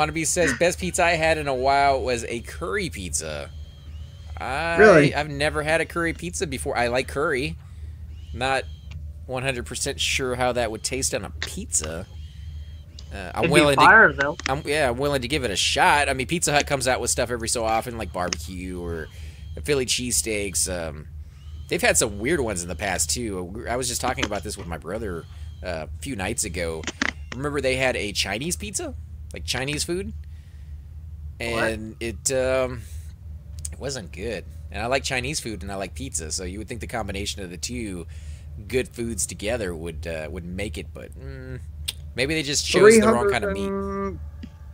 Wannabe says, best pizza I had in a while was a curry pizza. Really? I've never had a curry pizza before. I like curry. Not 100% sure how that would taste on a pizza. I'm It'd be willing fire, though. I'm willing to give it a shot. I mean, Pizza Hut comes out with stuff every so often, like barbecue or Philly cheesesteaks. They've had some weird ones in the past too. I was just talking about this with my brother a few nights ago. Remember they had a Chinese pizza, like Chinese food, and it wasn't good. And I like Chinese food and I like pizza, so you would think the combination of the two good foods together would make it, but maybe they just chose the wrong kind of meat.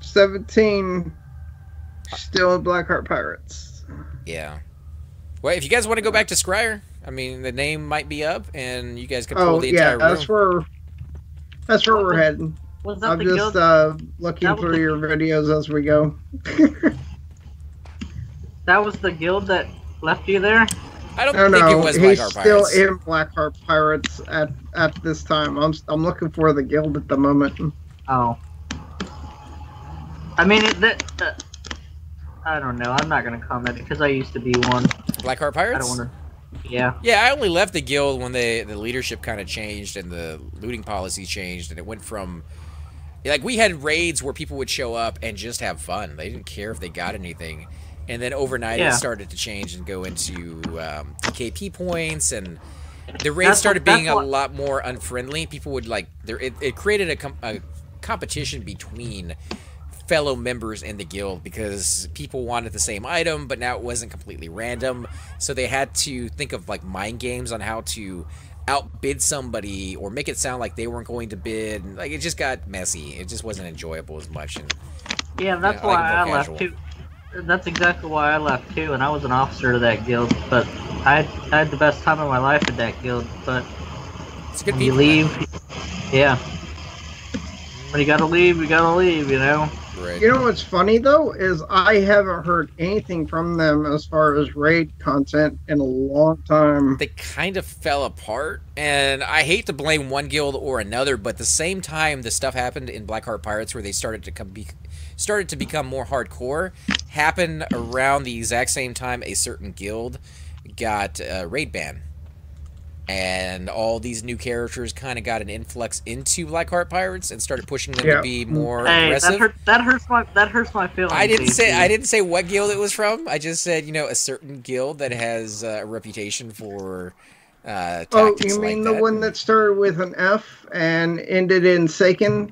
17 still Blackheart Pirates. Yeah. Well, if you guys want to go back to Srcyer, I mean, the name might be up, and you guys can pull the entire room. That's where we're heading. I'm just looking through your videos as we go. That was the guild that left you there? I don't think it was Blackheart Pirates. He's still in Blackheart Pirates at this time. I'm looking for the guild at the moment. Oh. I mean, I don't know. I'm not going to comment because I used to be one. Blackheart Pirates? I don't want to. Yeah. Yeah, I only left the guild when the leadership kind of changed and the looting policy changed, and it went from... Like, we had raids where people would show up and just have fun. They didn't care if they got anything. And then overnight it started to change and go into TKP points, and the raids started being a lot more unfriendly. People would, like... It created a competition between fellow members in the guild because people wanted the same item, but now it wasn't completely random, so they had to think of like mind games on how to outbid somebody or make it sound like they weren't going to bid, and like it just got messy. It just wasn't enjoyable as much. And yeah, that's why I left too. That's exactly why I left too, and I was an officer to that guild, but I had the best time of my life at that guild. But it's good. When you leave, yeah. When you gotta leave, you gotta leave, you know. Right. You know what's funny though is I haven't heard anything from them as far as raid content in a long time. They kind of fell apart, and I hate to blame one guild or another, but at the same time the stuff happened in Blackheart Pirates where they started to become more hardcore happened around the exact same time a certain guild got raid ban. And all these new characters kind of got an influx into Blackheart Pirates and started pushing them to be more aggressive. That hurts my feelings. I didn't say what guild it was from. I just said, you know, a certain guild that has a reputation for tactics like that. Oh, you mean the one that started with an F and ended in Saken?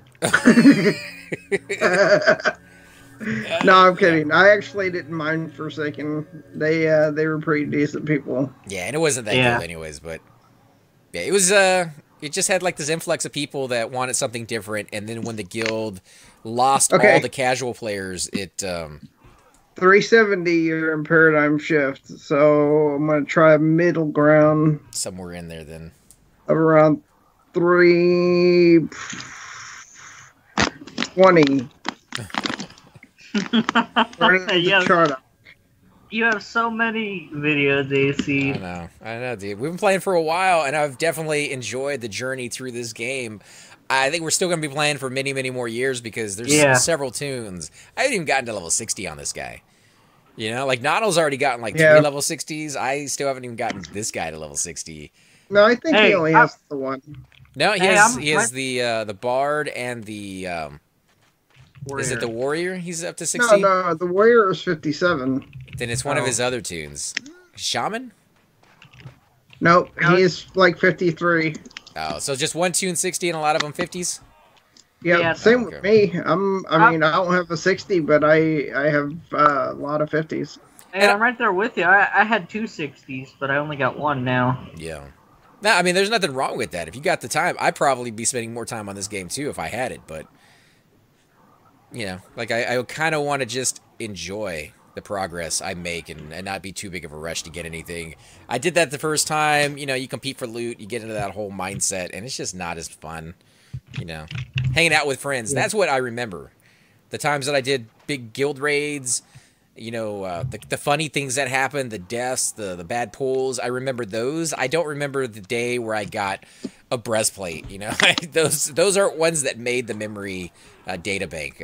No, I'm kidding. I actually didn't mind Forsaken. They were pretty decent people. Yeah, and it wasn't that guild anyways, but yeah, it was it just had like this influx of people that wanted something different, and then when the guild lost all the casual players, it 370 you're in paradigm shift, so I'm gonna try a middle ground somewhere in there then. Of around 320. You have so many videos, AC. I know, dude. We've been playing for a while, and I've definitely enjoyed the journey through this game. I think we're still going to be playing for many, many more years because there's several tunes. I haven't even gotten to level 60 on this guy. You know, like Noddle's already gotten like 3 level 60s. I still haven't even gotten this guy to level 60. No, I think he only has the one. No, he has the Bard and the Warrior. Is it the Warrior? He's up to 60? No, the Warrior is 57. Then it's one of his other tunes. Shaman? Nope, he's like 53. Oh, so just one tune 60 and a lot of them 50s? Yeah, same with me. I mean, I don't have a 60, but I have a lot of 50s. Hey, I'm right there with you. I had 2 60s, but I only got 1 now. Yeah. No, I mean, there's nothing wrong with that. If you got the time, I'd probably be spending more time on this game too if I had it, but you know, like I kind of want to just enjoy the progress I make and not be too big of a rush to get anything. I did that the first time. You know, you compete for loot, you get into that whole mindset, and it's just not as fun. You know, hanging out with friends. That's what I remember. The times that I did big guild raids, you know, the funny things that happened, the deaths, the bad pulls. I remember those. I don't remember the day where I got a breastplate. You know, those aren't ones that made the memory data bank.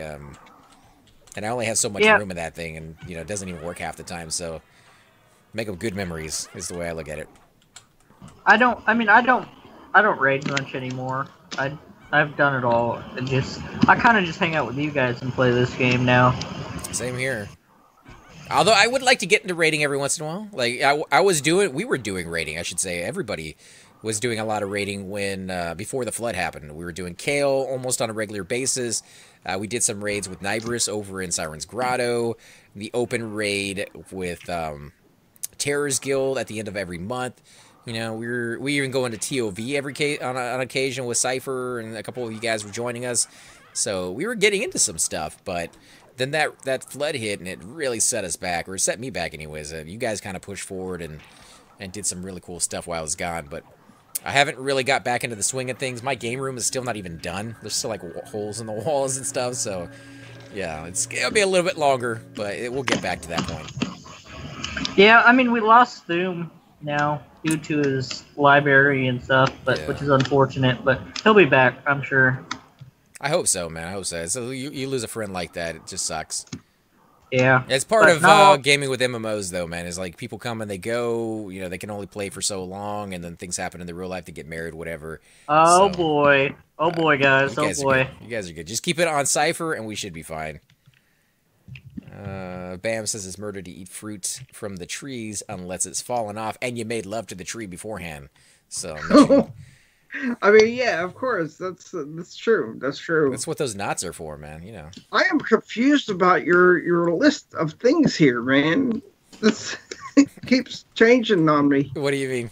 And I only have so much room in that thing, and you know, it doesn't even work half the time. So make them good memories is the way I look at it. I don't raid much anymore. I've done it all. I kind of just hang out with you guys and play this game now. Same here. Although I would like to get into raiding every once in a while. Like we were doing raiding, I should say. Everybody was doing a lot of raiding when before the flood happened. We were doing Kale almost on a regular basis. We did some raids with Nibris over in Siren's Grotto. The open raid with Terror's Guild at the end of every month. You know, we even go into TOV on occasion with Cypher, and a couple of you guys were joining us. So we were getting into some stuff, but then that flood hit, and it really set us back, or it set me back anyways. You guys kind of pushed forward and did some really cool stuff while I was gone, but I haven't really got back into the swing of things. My game room is still not even done. There's still, like, holes in the walls and stuff, so, yeah, it'll be a little bit longer, but we'll get back to that point. Yeah, I mean, we lost Zoom now due to his library and stuff, which is unfortunate, but he'll be back, I'm sure. I hope so, man. I hope so. So you lose a friend like that, it just sucks. Yeah. It's part of gaming with MMOs, though, man. Is like people come and they go. You know, they can only play for so long, and then things happen in the real life. They get married, whatever. Oh, so, boy. Oh, boy, guys. Oh, boy. You guys are good. Just keep it on Cypher, and we should be fine. Bam says it's murder to eat fruit from the trees unless it's fallen off, and you made love to the tree beforehand. So... I mean, yeah, of course. That's true. That's true. That's what those knots are for, man. You know. I am confused about your list of things here, man. This keeps changing on me. What do you mean?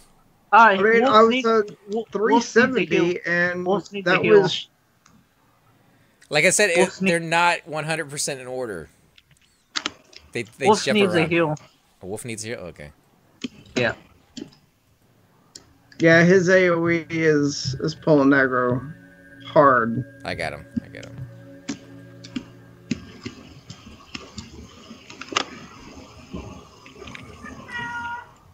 I was 370, and that was. Like I said, they're not 100% in order. They Wolf jump needs around. a heal. A wolf needs a heal. Okay. Yeah. Yeah, his AoE is pulling aggro hard. I got him.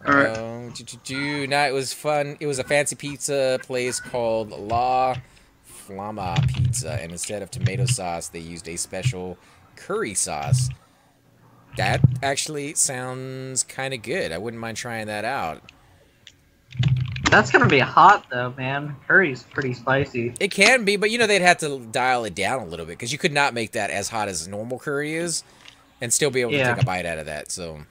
Alright. It was fun. It was a fancy pizza place called La Flama Pizza, and instead of tomato sauce, they used a special curry sauce. That actually sounds kind of good. I wouldn't mind trying that out. That's gonna be hot though, man. Curry's pretty spicy. It can be, but you know they'd have to dial it down a little bit because you could not make that as hot as normal curry is, and still be able to take a bite out of that. So,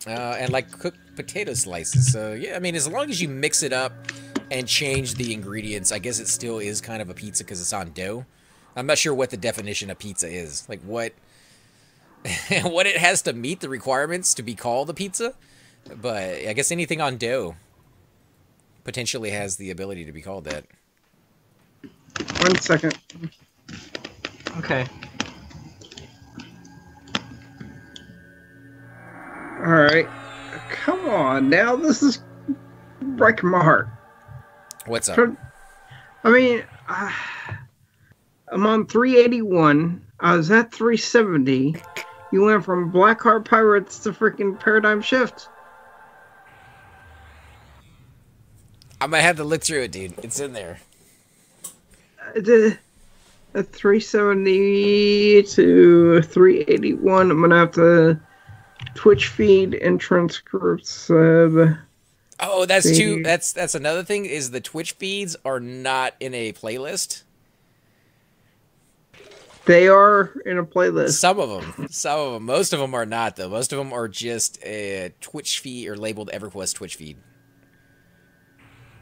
and like cooked potato slices. So yeah, I mean as long as you mix it up and change the ingredients, I guess it still is kind of a pizza because it's on dough. I'm not sure what the definition of pizza is, like what what it has to meet the requirements to be called a pizza. But I guess anything on dough potentially has the ability to be called that. 1 second. Okay. Alright. Come on, now this is breaking my heart. What's up? I mean, I'm on 381. I was at 370. You went from Blackheart Pirates to freaking Paradigm Shift. I might have to look through it, dude. It's in there. At 370 to 381, I'm gonna have to Twitch feed and transcript sub. Oh, that's too. That's another thing. Is the Twitch feeds are not in a playlist. They are in a playlist. Some of them. Most of them are not though. Most of them are just a Twitch feed or labeled Everquest Twitch feed.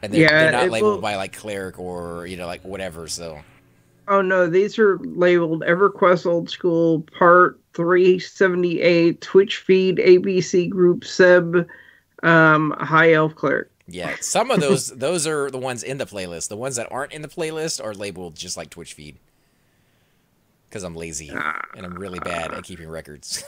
And they're not labeled by like cleric or like whatever. So. Oh no, these are labeled Everquest Old School Part 378 Twitch feed ABC Group Seb High Elf Cleric. Yeah, some of those are the ones in the playlist. The ones that aren't in the playlist are labeled just like Twitch feed. Because I'm lazy and I'm really bad at keeping records.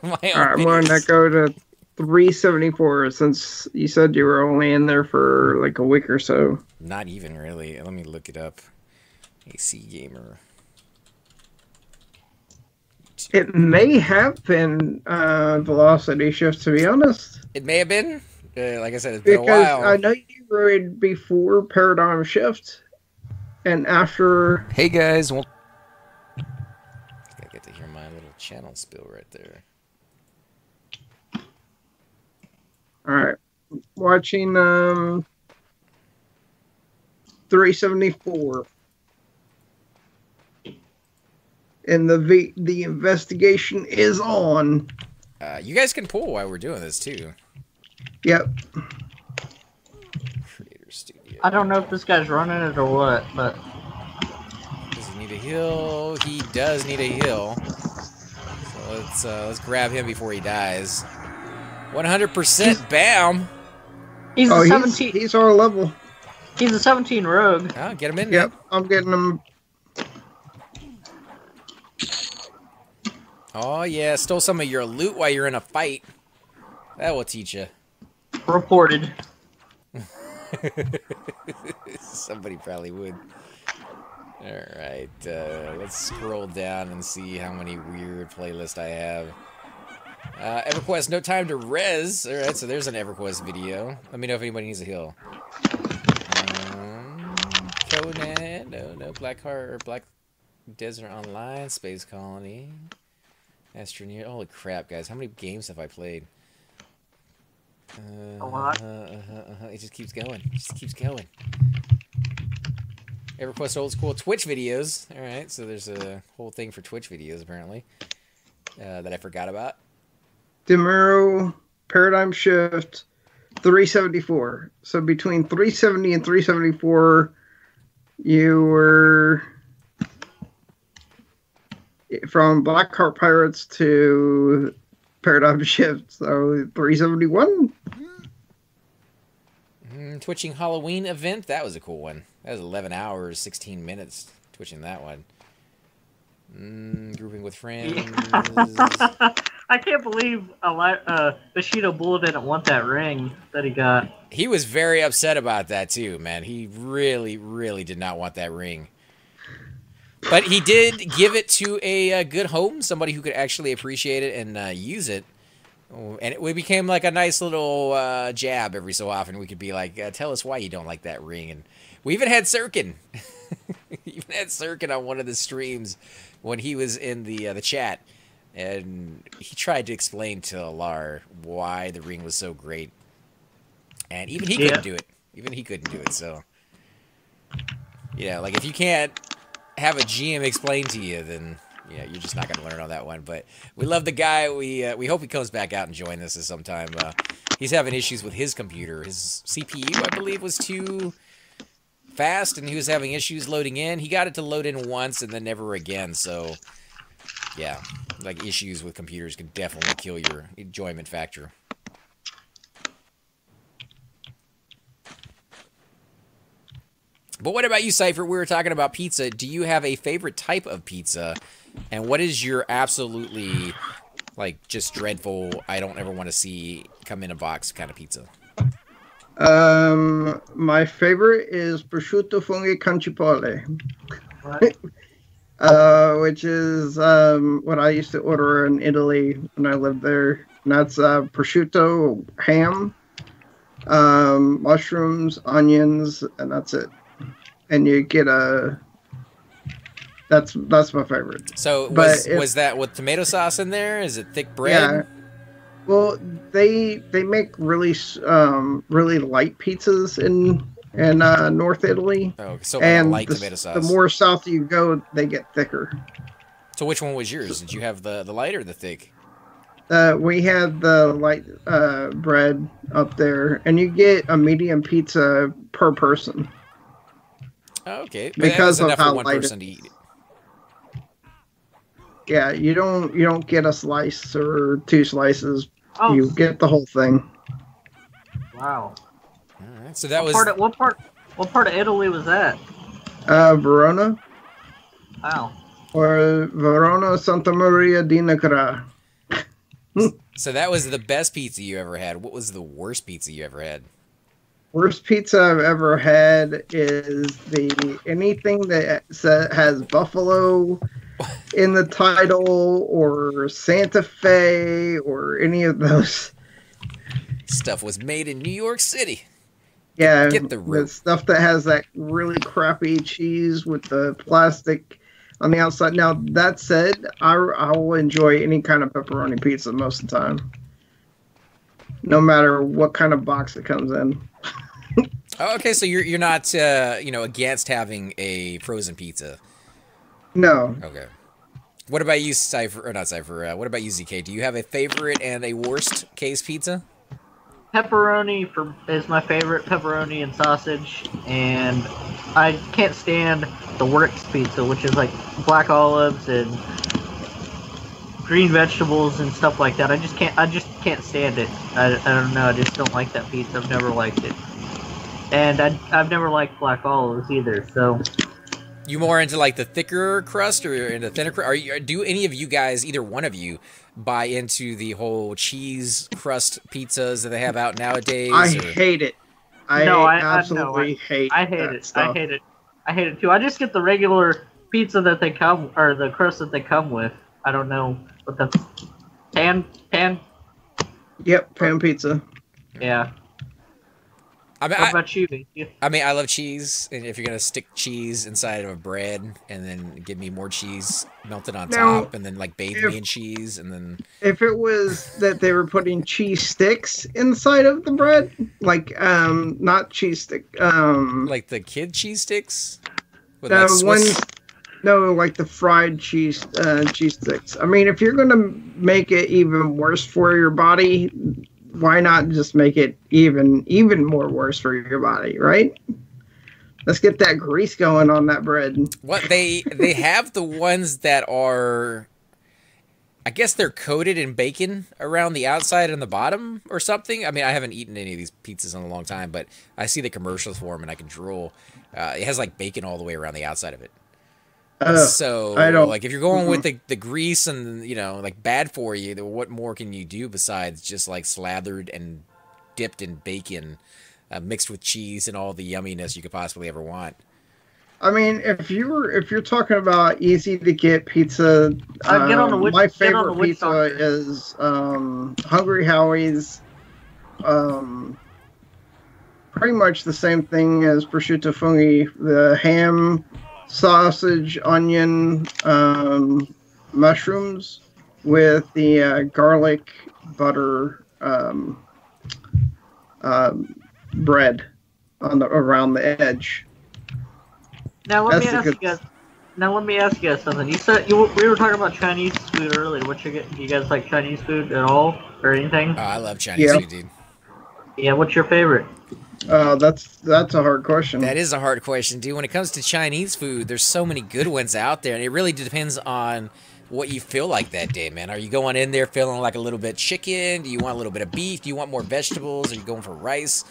I'm going to go to 374 since you said you were only in there for like a week or so. Not even really. Let me look it up. AC Gamer. It may have been Velocity Shift, to be honest. It may have been. Like I said, it's been a while. I know you rode before Paradigm Shift and after. Hey guys. I get to hear my channel spill right there. All right. Watching 374. And the investigation is on. You guys can pull while we're doing this too. Yep. Creator Studio. I don't know if this guy's running it or what, but Does he need a heal? He does need a heal. So let's grab him before he dies. 100% bam. he's a 17. He's our level. He's a 17 rogue. Oh, get him in. Yep, I'm getting him. Oh yeah, stole some of your loot while you're in a fight. That will teach you. Reported. Somebody probably would. Alright, let's scroll down and see how many weird playlists I have. Everquest, no time to res. Alright, so there's an Everquest video. Let me know if anybody needs a heal. Conan, no, Black Heart or Black Desert Online, Space Colony. Astroneer. Holy crap, guys. How many games have I played? A lot. It just keeps going. It just keeps going. Everquest old school Twitch videos. Alright, so there's a whole thing for Twitch videos, apparently, that I forgot about. Demuro, Paradigm Shift, 374. So between 370 and 374, you were from Blackheart Pirates to Paradigm Shift. So 371. Twitching Halloween event. That was a cool one. That was 11 hours, 16 minutes twitching that one. Grouping with friends. I can't believe Bushido Bull didn't want that ring that he got. He was very upset about that too, man. He really, really did not want that ring. But he did give it to a good home, somebody who could actually appreciate it and use it. And it became like a nice little jab every so often. We could be like, tell us why you don't like that ring. And we even had Srcyer. Even had Srcyer on one of the streams when he was in the chat. And he tried to explain to Alar why the ring was so great. And even he couldn't do it. Even he couldn't do it, so... Yeah, like if you can't have a GM explain to you, then... Yeah, you're just not going to learn on that one. But we love the guy. We hope he comes back out and join us at some time. He's having issues with his computer. His CPU, I believe, was too fast, and he was having issues loading in. He got it to load in once and then never again. So, yeah, like issues with computers can definitely kill your enjoyment factor. But what about you, Cypher? We were talking about pizza. Do you have a favorite type of pizza? And what is your absolutely, like, just dreadful, I don't ever want to see come in a box kind of pizza? My favorite is prosciutto funghi con cipolle. Which is what I used to order in Italy when I lived there. And that's prosciutto, ham, mushrooms, onions, and that's it. And you get a... That's my favorite. So was that with tomato sauce in there? Is it thick bread? Yeah. Well, they make really light pizzas in North Italy. Oh, so and light tomato sauce. The more south you go, they get thicker. So which one was yours? Did you have the light or the thick? We had the light bread up there, and you get a medium pizza per person. Oh, okay, but because of how one light person to eat it. Yeah, you don't get a slice or two slices. Oh. You get the whole thing. Wow. All right, so that was what part of Italy was that? Verona. Wow. Or Verona Santa Maria di Negra. So that was the best pizza you ever had. What was the worst pizza you ever had? Worst pizza I've ever had is anything that has buffalo in the title or Santa Fe or any of those. Stuff was made in New York City. Yeah, get the root. stuff that has that really crappy cheese with the plastic on the outside. Now, that said, I will enjoy any kind of pepperoni pizza most of the time, no matter what kind of box it comes in. Oh, okay, so you're not against having a frozen pizza. No. Okay. What about you, Cypher? Or not Cypher? What about you, ZK? Do you have a favorite and a worst case pizza? Pepperoni is my favorite, pepperoni and sausage, and I can't stand the works pizza, which is like black olives and green vegetables and stuff like that. I just can't stand it. I don't know. I just don't like that pizza. I've never liked it, and I've never liked black olives either. So. You more into like the thicker crust or into thinner crust? Do any of you guys, either one of you, buy into the whole cheese crust pizzas that they have out nowadays? I hate it. I absolutely hate it. I hate it. I hate it too. I just get the regular pizza that they come, or the crust that they come with. I don't know what that's. Pan. Yep, pan pizza. Yeah. I mean, what about you? I mean, I love cheese, and if you're gonna stick cheese inside of a bread and then give me more cheese melted on top, and then like bathe me in cheese, and then if it was that they were putting cheese sticks inside of the bread, like not cheese stick, like the kid cheese sticks, with like the fried cheese sticks. I mean, if you're gonna make it even worse for your body, why not just make it even more worse for your body, right? Let's get that grease going on that bread. What they have the ones that are, I guess they're coated in bacon around the outside and the bottom or something. I mean, I haven't eaten any of these pizzas in a long time, but I see the commercials for them and I can drool. It has like bacon all the way around the outside of it. So I don't like if you're going with the grease and like bad for you, what more can you do besides just like slathered and dipped in bacon, mixed with cheese and all the yumminess you could possibly ever want? I mean, if you're talking about easy to get pizza, my favorite pizza is Hungry Howie's. Pretty much the same thing as prosciutto funghi. The ham, sausage, onion, mushrooms with the garlic butter bread on around the edge. Now let me ask you guys something. You said we were talking about Chinese food earlier. Do you guys like Chinese food at all or anything? Oh, I love Chinese food, dude. Yeah, what's your favorite? That's a hard question. That is a hard question, dude. When it comes to Chinese food, there's so many good ones out there, and it really depends on what you feel like that day, man. Are you going in there feeling like a little bit chicken? Do you want a little bit of beef? Do you want more vegetables? Are you going for rice?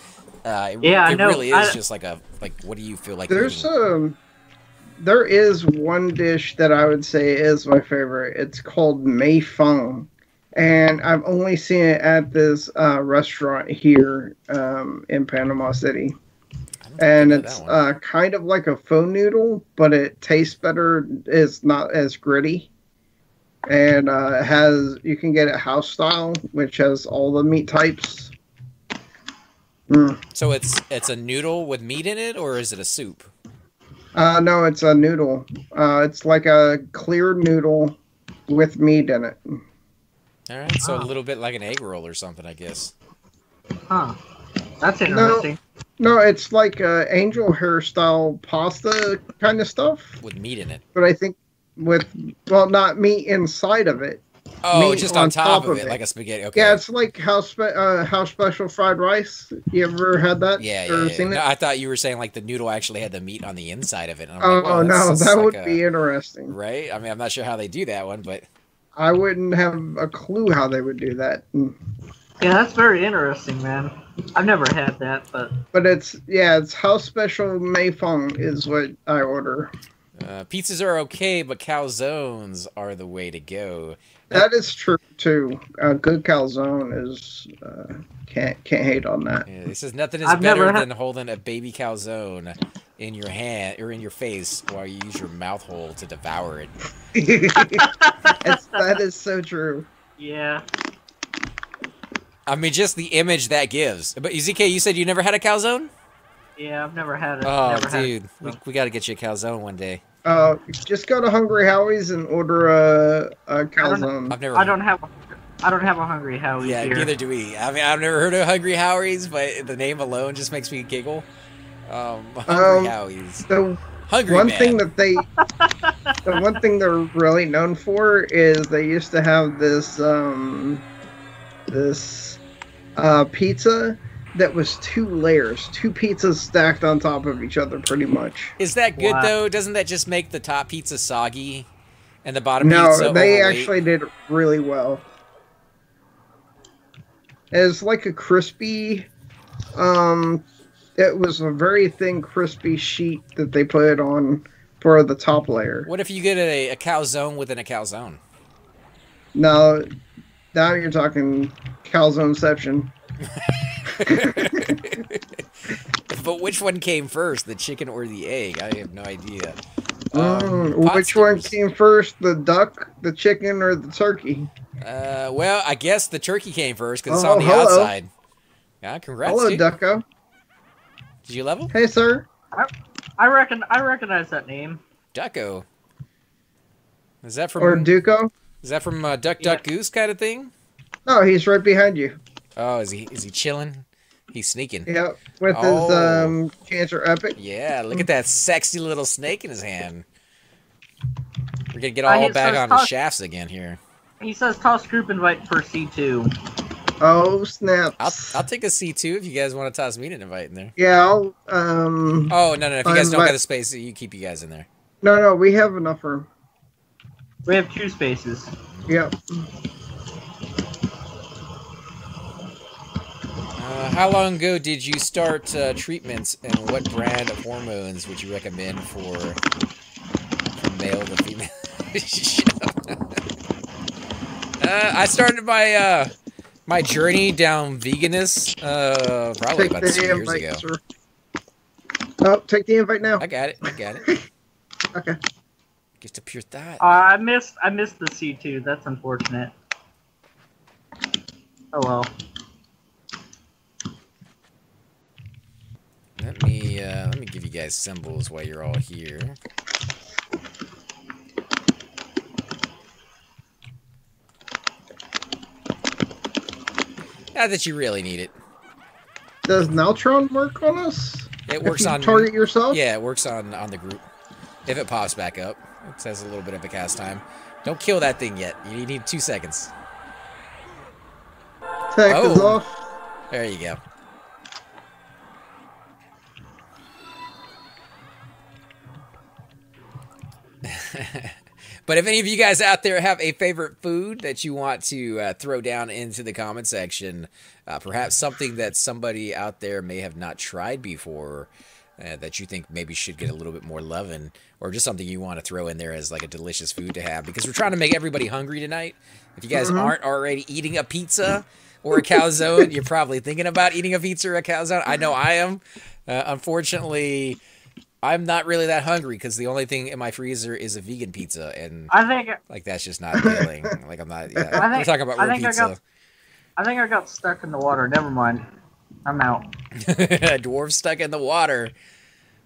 It really is just like what do you feel like eating? There is one dish that I would say is my favorite. It's called Mei Feng. And I've only seen it at this restaurant here in Panama City. And it's kind of like a faux noodle, but it tastes better. It's not as gritty. And you can get it house style, which has all the meat types. So it's a noodle with meat in it, or is it a soup? No, it's a noodle. It's like a clear noodle with meat in it. All right, so a little bit like an egg roll or something, I guess. Huh. That's interesting. No, it's like angel hair style pasta kind of stuff. With meat in it. But I think not meat inside of it. Oh, just on top of it, like a spaghetti. Okay. Yeah, it's like house special fried rice. You ever had that? Yeah. Seen it? No, I thought you were saying like the noodle actually had the meat on the inside of it. And I'm like, no, that would be interesting. Right? I mean, I'm not sure how they do that one, but... I wouldn't have a clue how they would do that. Yeah, that's very interesting, man. I've never had that, but it's house special Mei Feng is what I order. Pizzas are okay, but calzones are the way to go. That is true too. A good calzone is can't hate on that. Yeah, this is nothing is better than holding a baby calzone in your hand or in your face while you use your mouth hole to devour it. That is so true. Yeah. I mean, just the image that gives. But ZK, you said you never had a calzone? Yeah, I've never had it. Oh, dude, we got to get you a calzone one day. Just go to Hungry Howie's and order a calzone. I've never. I don't have a Hungry Howie Yeah, here. neither do we. I mean, I've never heard of Hungry Howie's, but the name alone just makes me giggle. Hungry Howie's. The Hungry one man. thing that the one thing they're really known for is they used to have this pizza that was 2 layers, 2 pizzas stacked on top of each other, pretty much. Is that good Wow. though? Doesn't that just make the top pizza soggy, and the bottom No, pizza they overweight? actually did it really well. It's like a crispy, it was a very thin, crispy sheet that they put on for the top layer. What if you get a calzone within a calzone? Now you're talking calzoneception. But which one came first, the chicken or the egg? I have no idea. Which one came first, the duck, the chicken, or the turkey? Well, I guess the turkey came first because it's Oh, on the hello. outside. Yeah, congrats, Hello, dude. Ducko. Did you level? Hey, sir. I recognize that name. Ducko. Is that from? Or Duco? Is that from Duck Yeah. Duck Goose kind of thing? No, he's right behind you. Oh, is he chilling? He's sneaking. Yep, with Oh. his Cancer Epic. Yeah, look at that sexy little snake in his hand. We're gonna get He all back says on the toss- shafts again here. He says toss group invite for C2. Oh, snaps. I'll take a C2 if you guys want to toss me an invite in there. Yeah, I'll, Oh, no. If you guys don't invite- got the space, you keep you guys in there. No, we have enough room. We have 2 spaces. Yep. How long ago did you start treatments, and what brand of hormones would you recommend for from male to female? I started my my journey down veganist probably about 2 years invite, ago. sir. Oh, take the invite now. I got it. Okay. Just a pure thought. I missed the C2. That's unfortunate. Oh well. Let me give you guys symbols while you're all here. Not that you really need it. Does Naltron work on us? It If works you on target yourself? Yeah, it works on the group. If it pops back up, it says a little bit of a cast time. Don't kill that thing yet. You need 2 seconds. Tech is Oh. off. There you go. But if any of you guys out there have a favorite food that you want to throw down into the comment section, perhaps something that somebody out there may have not tried before, that you think maybe should get a little bit more loving, or just something you want to throw in there as like a delicious food to have, because we're trying to make everybody hungry tonight. If you guys aren't already eating a pizza or a calzone, you're probably thinking about eating a pizza or a calzone. I know I am. Unfortunately, I'm not really that hungry because the only thing in my freezer is a vegan pizza, and I think like that's just not appealing. Like I'm not. Yeah, we're talking about I real think pizza. I think I got stuck in the water. Never mind. I'm out. A dwarf stuck in the water.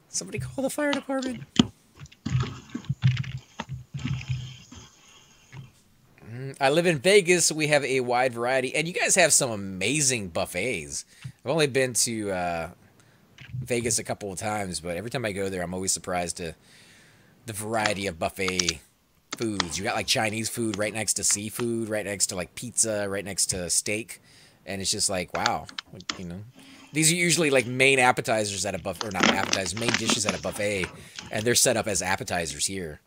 Somebody call the fire department. I live in Vegas, so we have a wide variety, and you guys have some amazing buffets. I've only been to Vegas a couple of times, but every time I go there, I'm always surprised to the variety of buffet foods. You got like Chinese food right next to seafood, right next to like pizza, right next to steak, and it's just like, wow, you know. These are usually like main appetizers at a buffet, or not appetizers, main dishes at a buffet, and they're set up as appetizers here.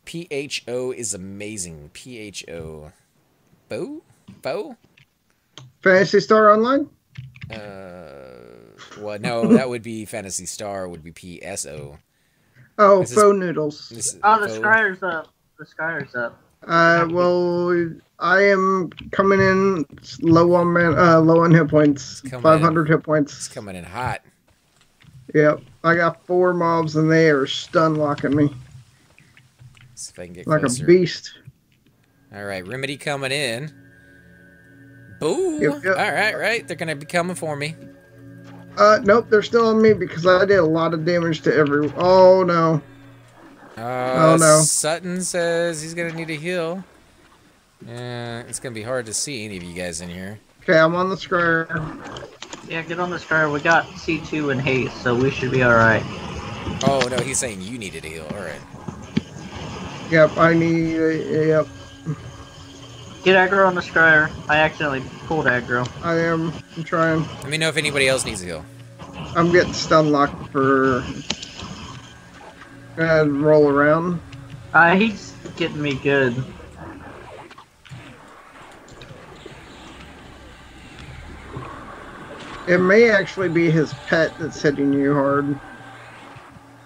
PHO is amazing. PHO. Bo? Fantasy Star Online? Well, no, that would be Phantasy Star, would be PSO. Oh, This is- faux noodles. Oh, the Faux- Sryer's up. The Sryer's up. Well, I am coming in low on hit points. Coming 500 hit It's points. coming in hot. Yep. I got 4 mobs and they are stun locking me See if I can get like closer. a beast. All right, Remedy coming in. Boo! Yep. All right, right. They're gonna be coming for me. Nope, they're still on me because I did a lot of damage to every. Oh no. Oh no. Sutton says he's gonna need a heal. It's gonna be hard to see any of you guys in here. Okay, I'm on the square. Yeah, get on the square. We got C2 and haste, so we should be alright. Oh no, he's saying you needed a heal. Alright. Yep, I need. Yep. Get aggro on the square. I accidentally pulled aggro. I am. I'm trying. Let me know if anybody else needs a heal. I'm getting stun locked for. Go ahead and roll around. He's getting me good. It may actually be his pet that's hitting you hard.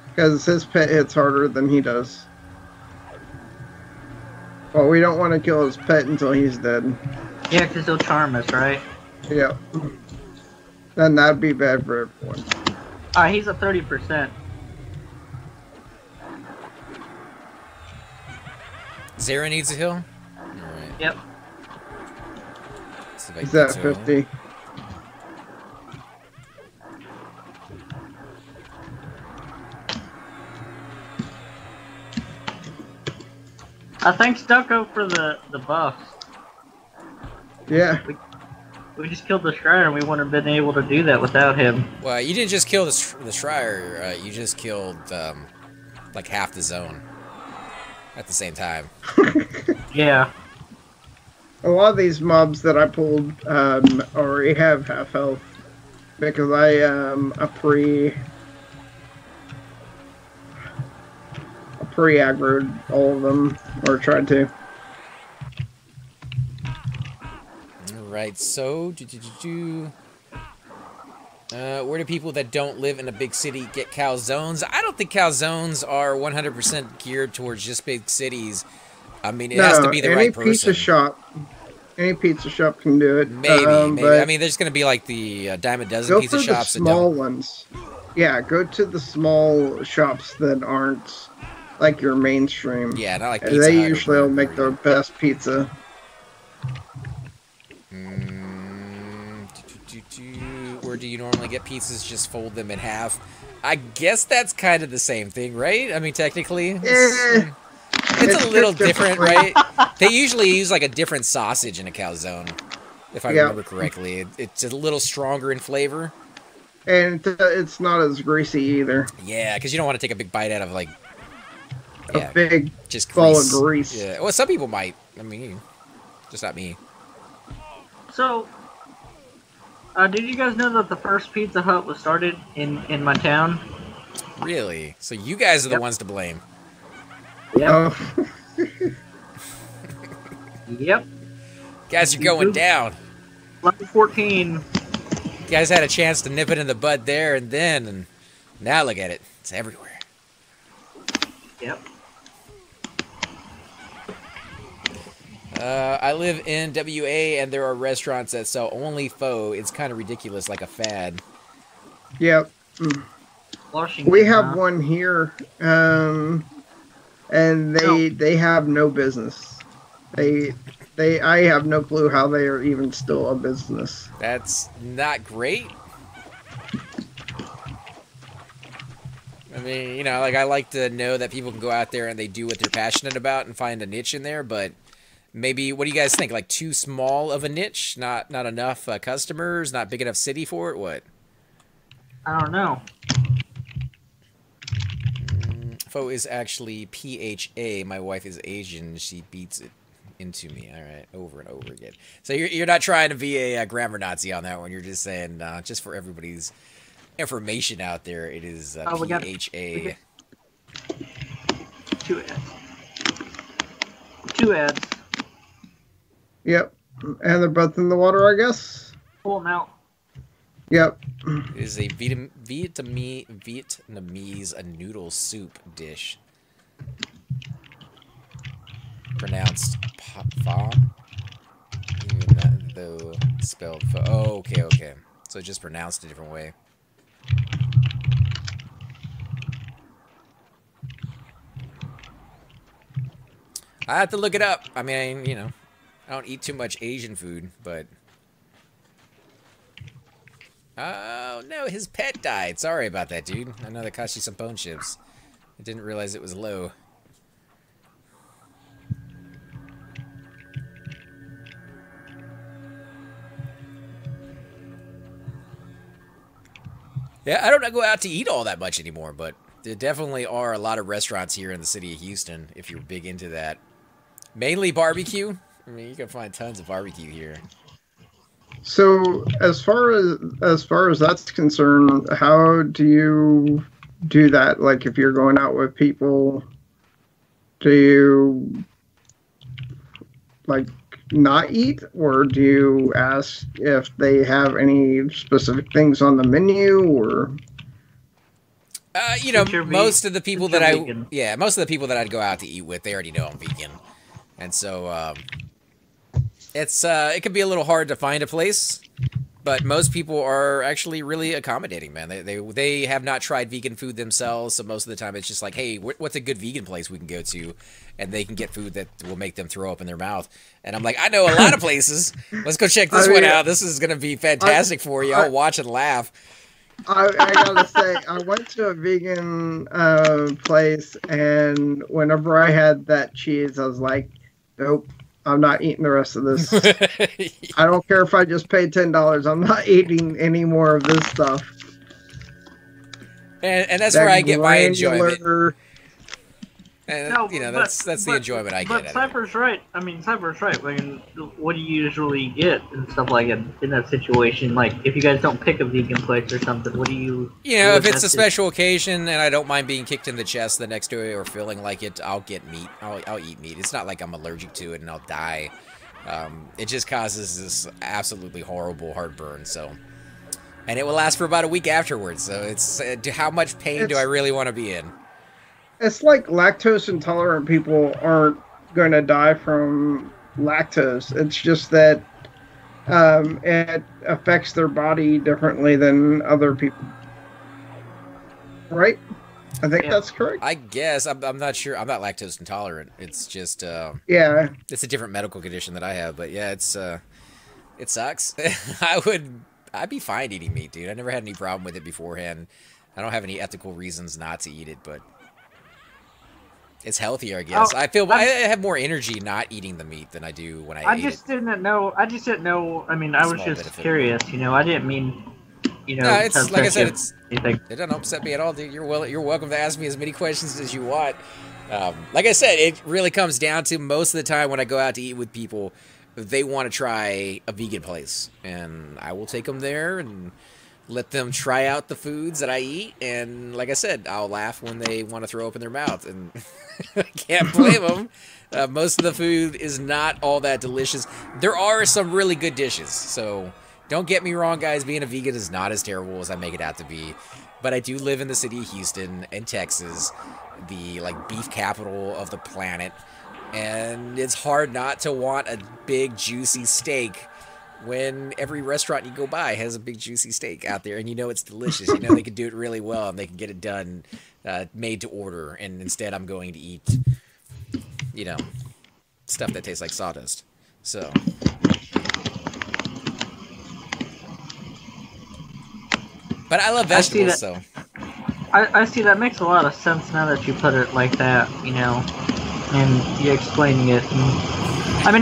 Because his pet hits harder than he does. Well, we don't want to kill his pet until he's dead. Yeah, because he'll charm us, right? Yep. Then that'd be bad for everyone. He's at 30%. Zara needs a heal? Alright. Yep. He's at 50. Thanks, Ducko, for the buffs. Yeah. We just killed the Srcyer, and we wouldn't have been able to do that without him. Well, you didn't just kill the Srcyer, you just killed, like half the zone at the same time. Yeah. A lot of these mobs that I pulled already have half health. Because I pre-aggroed all of them, or tried to. Alright, so, where do people that don't live in a big city get calzones? I don't think calzones are 100% geared towards just big cities. I mean, it has to be the right person. Any pizza shop can do it. Maybe. I mean, there's going to be like the dime a dozen pizza shops. Go for the small ones. Yeah, go to the small shops that aren't like your mainstream. Yeah, not like Pizza They Hut usually will make their best pizza. Where do you normally get pizzas? Just fold them in half. I guess that's kind of the same thing, right? I mean, technically. It's a little different, right? They usually use like a different sausage in a calzone, if I remember correctly. It's a little stronger in flavor. And it's not as greasy either. Yeah, because you don't want to take a big bite out of like... a big just ball of grease. Yeah, well, some people might. I mean, just not me. So, did you guys know that the first Pizza Hut was started in my town? Really? So you guys are the ones to blame. Yep. Oh. Yep. Guys, you're going down. Level 14. You guys had a chance to nip it in the bud there and then, and now look at it. It's everywhere. Yep. I live in WA, and there are restaurants that sell only pho. It's kind of ridiculous, like a fad. Yep. Washington, we have one here, and they have no business. I have no clue how they are even still a business. That's not great. I mean, you know, like I like to know that people can go out there and they do what they're passionate about and find a niche in there, but maybe, what do you guys think? Like too small of a niche? Not enough customers? Not big enough city for it? What? I don't know. Pho is actually PHA. My wife is Asian. She beats it into me. All right, over and over again. So you're not trying to be a grammar Nazi on that one. You're just saying, just for everybody's information out there, it is PHA. Two ads. Two ads. Yep. And they're both in the water, I guess? Pull them out. Yep. It is a Vietnamese noodle soup dish. Pronounced pho, even though spelled pho. Oh, okay. So it's just pronounced a different way. I have to look it up. I mean, you know, I don't eat too much Asian food, but Oh, no, his pet died. Sorry about that, dude. I know that cost you some bone chips. I didn't realize it was low. Yeah, I don't go out to eat all that much anymore, but there definitely are a lot of restaurants here in the city of Houston, if you're big into that. Mainly barbecue. I mean, you can find tons of barbecue here. So as far as that's concerned, how do you do that? Like if you're going out with people, do you like not eat, or do you ask if they have any specific things on the menu, or You know, most of the people that vegan. most of the people that I'd go out to eat with, they already know I'm vegan, and so it can be a little hard to find a place, but most people are actually really accommodating, man. They have not tried vegan food themselves, so most of the time it's just like, hey, what's a good vegan place we can go to, and they can get food that will make them throw up in their mouth. And I'm like, I know a lot of places. Let's go check this one out. This is gonna be fantastic for you. I'll watch and laugh. I gotta say, I went to a vegan place, and whenever I had that cheese, I was like, nope, I'm not eating the rest of this. I don't care if I just paid $10. I'm not eating any more of this stuff. And that's where I get my enjoyment. granular- And No, you know, but- that's the enjoyment I get. But Out of it. Cypher's right. I mean, Cypher's right. I mean, what do you usually get and stuff like it in that situation? Like, if you guys don't pick a vegan place or something, what do you? You know, if it's a that's it. special occasion and I don't mind being kicked in the chest the next day or feeling like it, I'll get meat. I'll eat meat. It's not like I'm allergic to it and I'll die. It just causes this absolutely horrible heartburn. So, and it will last for about a week afterwards. So it's how much pain do I really want to be in? It's like lactose intolerant people aren't going to die from lactose. It's just that it affects their body differently than other people. Right? I think that's correct. I guess I'm not sure. I'm not lactose intolerant. It's just Yeah. it's a different medical condition that I have. But yeah, it's it sucks. I'd be fine eating meat, dude. I never had any problem with it beforehand. I don't have any ethical reasons not to eat it, but it's healthier, I guess. Oh, I have more energy not eating the meat than I do when I eat just it. didn't know. I just didn't know. I mean, I was Small just benefit. curious. You know, I didn't mean. You know, No, it's to like I said. you It's anything. it doesn't upset me at all, dude. You're welcome to ask me as many questions as you want. Like I said, it really comes down to most of the time when I go out to eat with people, they want to try a vegan place, and I will take them there and let them try out the foods that I eat. And like I said, I'll laugh when they want to throw up in their mouth, and I can't blame them. Most of the food is not all that delicious. There are some really good dishes, so don't get me wrong, guys. Being a vegan is not as terrible as I make it out to be. But I do live in the city of Houston in Texas, the beef capital of the planet, and it's hard not to want a big juicy steak when every restaurant you go by has a big juicy steak out there, and you know it's delicious. You know they can do it really well, and they can get it done, made to order. And instead, I'm going to eat, you know, stuff that tastes like sawdust. So, but I love vegetables, so. I see that makes a lot of sense now that you put it like that. You know, and you're explaining it. And,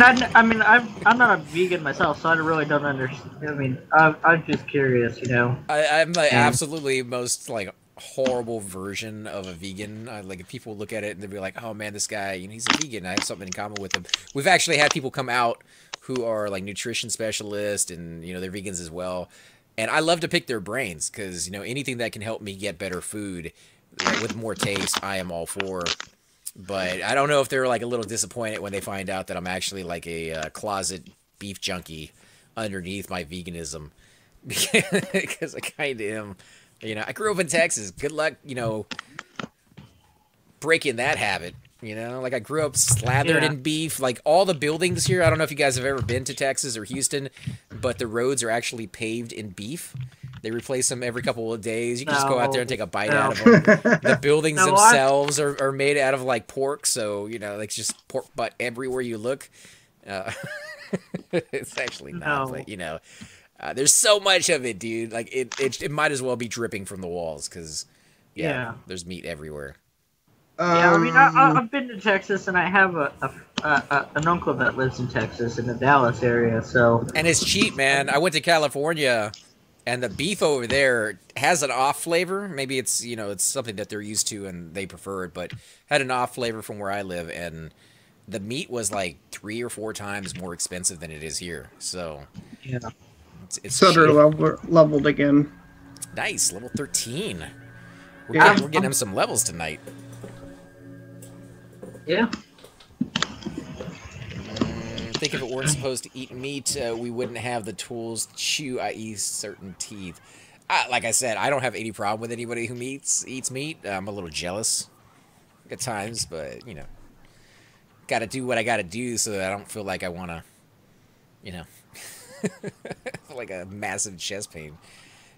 I'm not a vegan myself, so I really don't understand. I mean, I'm just curious, you know. I'm the absolutely most horrible version of a vegan. If people look at it and they'll be like, "Oh man, this guy, he's a vegan. I have something in common with him." We've actually had people come out who are nutrition specialists, and they're vegans as well. And I love to pick their brains because anything that can help me get better food with more taste, I am all for. But I don't know if they're a little disappointed when they find out that I'm actually a closet beef junkie underneath my veganism, because I kind of am. I grew up in Texas. Good luck, breaking that habit. I grew up slathered in beef. All the buildings here, I don't know if you guys have ever been to Texas or Houston, but the roads are actually paved in beef. They replace them every couple of days. You can just go out there and take a bite out of them. The buildings themselves are made out of pork, so it's just pork butt everywhere you look. It's actually not, but There's so much of it, dude. Like it might as well be dripping from the walls because Yeah. there's meat everywhere. Yeah, I mean, I've been to Texas, and I have an uncle that lives in Texas, in the Dallas area, so... And it's cheap, man. I went to California, and the beef over there has an off flavor. Maybe it's, you know, it's something that they're used to and they prefer it, but had an off flavor from where I live, and the meat was like 3 or 4 times more expensive than it is here. So, yeah, it's Sutter cheap. leveled again. Nice, level 13. We're Yeah. getting him some levels tonight. Yeah. I think if it weren't supposed to eat meat, we wouldn't have the tools to chew, i.e. certain teeth. Like I said, I don't have any problem with anybody who eats meat. I'm a little jealous at times, but, you know, got to do what I got to do so that I don't feel like I want to, you know, like a massive chest pain.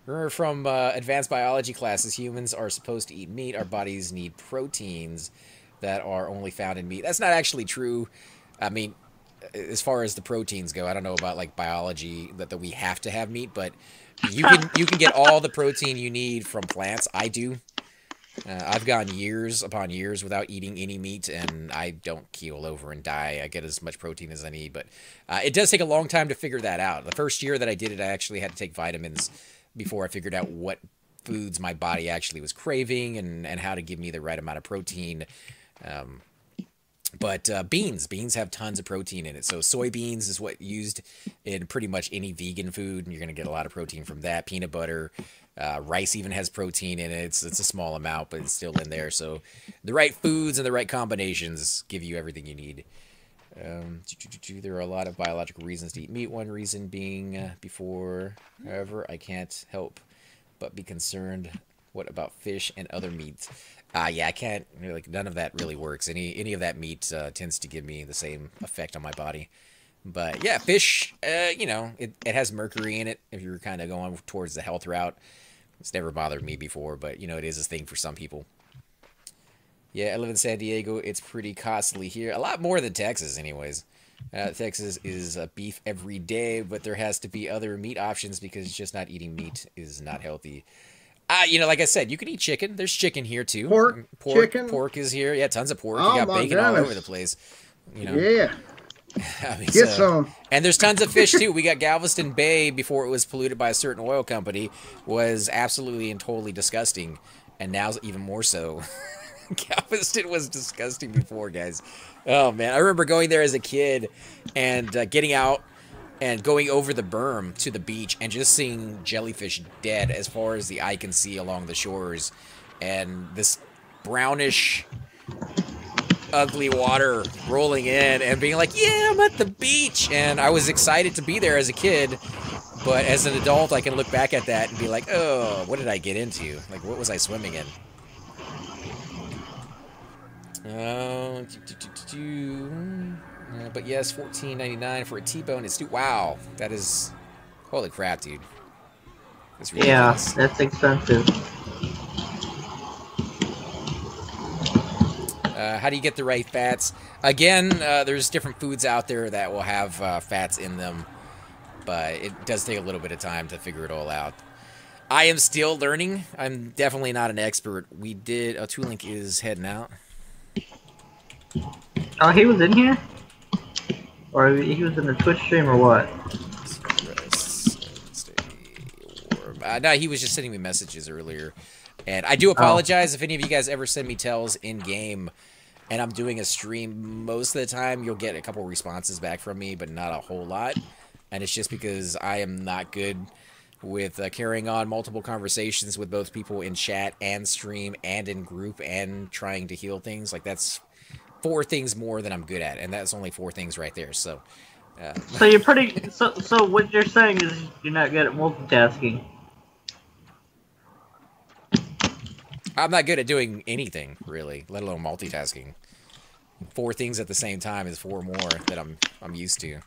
Remember from advanced biology classes, humans are supposed to eat meat. Our bodies need proteins that are only found in meat. That's not actually true. I mean, as far as the proteins go, I don't know about like biology that we have to have meat, but you can get all the protein you need from plants. I do. I've gone years upon years without eating any meat, and I don't keel over and die. I get as much protein as I need, but it does take a long time to figure that out. The first year that I did it, I actually had to take vitamins before I figured out what foods my body actually was craving and how to give me the right amount of protein. But beans have tons of protein in it. So soybeans is what used in pretty much any vegan food, and you're going to get a lot of protein from that. Peanut butter, rice even has protein in it. It's a small amount, but it's still in there. So the right foods and the right combinations give you everything you need. There are a lot of biological reasons to eat meat. One reason being before, however, I can't help but be concerned. What about fish and other meats? Yeah, I can't, like, none of that really works. Any of that meat tends to give me the same effect on my body. But yeah, fish, you know, it has mercury in it if you're kind of going towards the health route. It's never bothered me before, but, you know, it is a thing for some people. Yeah, I live in San Diego. It's pretty costly here. A lot more than Texas, anyways. Texas is beef every day, but there has to be other meat options because just not eating meat is not healthy. You know, like I said, you can eat chicken. There's chicken here too. Chicken. Pork is here. Yeah, tons of pork. Oh, you got bacon all goodness. over the place. You know. Yeah. I mean, Get some. And there's tons of fish too. We got Galveston Bay before it was polluted by a certain oil company was absolutely and totally disgusting, and now even more so. Galveston was disgusting before, guys. Oh man, I remember going there as a kid and getting out and going over the berm to the beach and just seeing jellyfish dead as far as the eye can see along the shores, and this brownish ugly water rolling in and being like, yeah, I'm at the beach. And I was excited to be there as a kid, but as an adult I can look back at that and be like, oh, what did I get into? Like, what was I swimming in? But yes, $14.99 for a T-bone. It's wow, that is, holy crap, dude. That's ridiculous. Yeah, that's expensive. How do you get the right fats? Again, there's different foods out there that will have fats in them, but it does take a little bit of time to figure it all out. I am still learning. I'm definitely not an expert. We did, Toolink is heading out. Oh, he was in here? Or he was in the Twitch stream or what? No, he was just sending me messages earlier. And I do apologize if any of you guys ever send me tells in-game and I'm doing a stream. Most of the time, you'll get a couple responses back from me, but not a whole lot. And it's just because I am not good with carrying on multiple conversations with both people in chat and stream and in group and trying to heal things. Like, that's 4 things more than I'm good at, and that's only 4 things right there. So, so you're pretty. So what you're saying is you're not good at multitasking. I'm not good at doing anything really, let alone multitasking. 4 things at the same time is 4 more that I'm used to.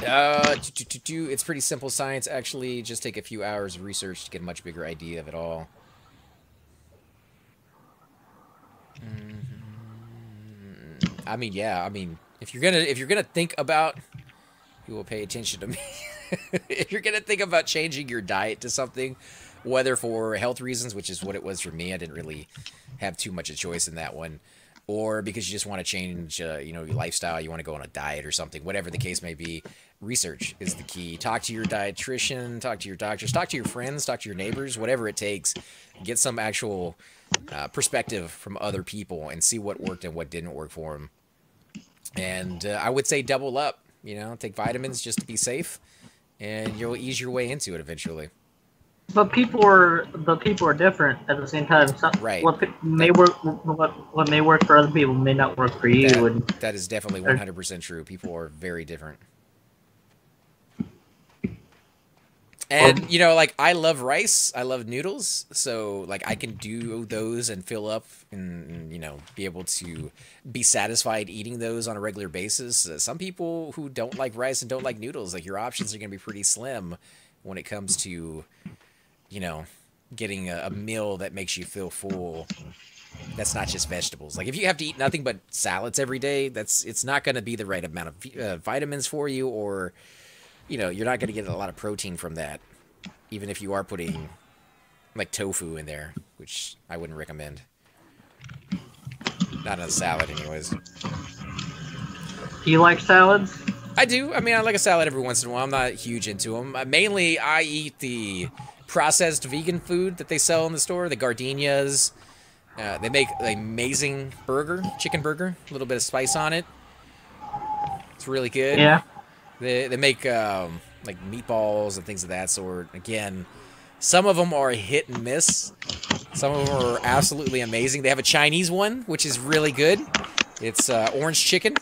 It's pretty simple science, actually. Just take a few hours of research to get a much bigger idea of it all. I mean, yeah. I mean, if you're gonna think about who will pay attention to me. If you're going to think about changing your diet to something, whether for health reasons, which is what it was for me, I didn't really have too much a choice in that one, or because you just want to change, your lifestyle, you want to go on a diet or something, whatever the case may be, research is the key. Talk to your dietitian, talk to your doctors, talk to your friends, talk to your neighbors, whatever it takes. Get some actual perspective from other people and see what worked and what didn't work for them. And I would say double up. Take vitamins just to be safe, and you'll ease your way into it eventually. But people are different at the same time. Right. What may work for other people may not work for you. That is definitely 100% true. People are very different. And, I love rice. I love noodles. So, I can do those and fill up and, be able to be satisfied eating those on a regular basis. Some people who don't like rice and don't like noodles, your options are going to be pretty slim when it comes to, getting a meal that makes you feel full. That's not just vegetables. If you have to eat nothing but salads every day, it's not going to be the right amount of vitamins for you, or... you're not going to get a lot of protein from that, even if you are putting, tofu in there, which I wouldn't recommend. Not in a salad, anyways. Do you like salads? I do. I like a salad every once in a while. I'm not huge into them. Mainly, I eat the processed vegan food that they sell in the store, the gardenias. They make an amazing chicken burger, a little bit of spice on it. It's really good. Yeah. They make meatballs and things of that sort. Again, some of them are hit and miss. Some of them are absolutely amazing. They have a Chinese one, which is really good. It's orange chicken.